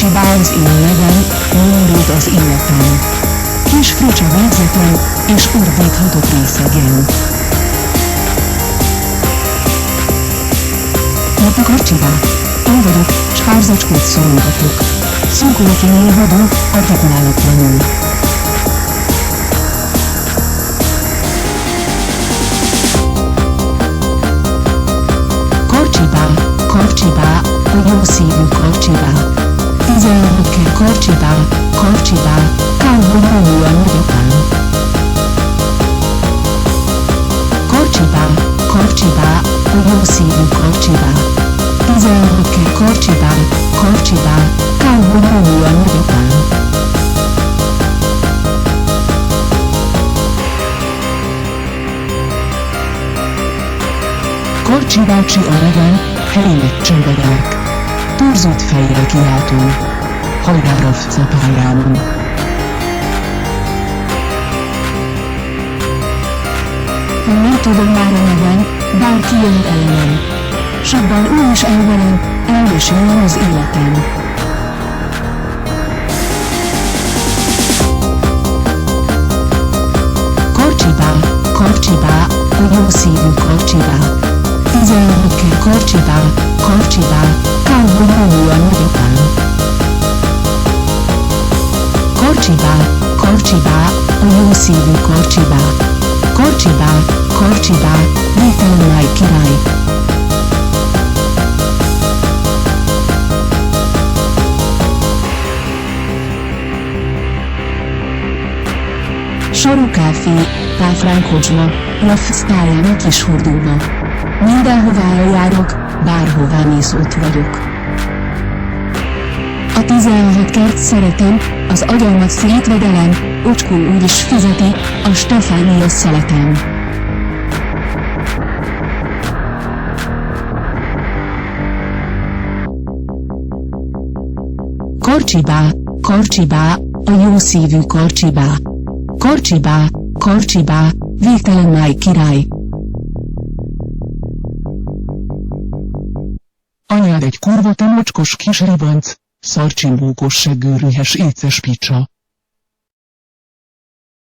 Karcsibá az én nevem, nyomorult az életem. Kis furcsa végzetem, és ordíthatok részegen. Mert a Karcsibá. Én vagyok, s hárzacskót szorongatok. Szurkolok én élvadó, artikulálatlanul. Karcsibá, Karcsibá, a jó szívű Karcsibá. 16 kell Karcsibá, Karcsibá, kár, hogy romul a nagyapám. Karcsibá, Karcsibá, a jó szívű Karcsibá. 16 kell Karcsibá, Karcsibá, kár, hogy romul a nagyapám. Karcsi bácsi a nevem, helyének csömbedek. Torzott fejjel kiáltó. Hajrára capárámon. Ha nem tudom már a nevem, bárki jön ellenem. Sabban ő is el velem, elmeséljen az életem. Karcsibá, Karcsibá, a jó szívű Karcsibá. 16 kell Karcsibá, Karcsibá, kár, hogy romul a nagyapám. Karcsibá, Karcsibá, a jó szívű Karcsibá. Karcsibá, Karcsibá, végtelen máj király. Saru kávé, páfrány kocsma, love-style a kis hordóba. Mindenhová eljárok, bárhová mész ott vagyok. A 16 kert szeretem, az agyamat szétvedelem, ocskul úgyis fizeti, a Stefánia szeletem. Karcsibá, Karcsibá, a jó szívű Karcsibá. Karcsibá, Karcsibá, végtelen máj király. Anyád egy kurva te mocskos kis ribanc, szarcsimbókos seggő rühes éces picsa.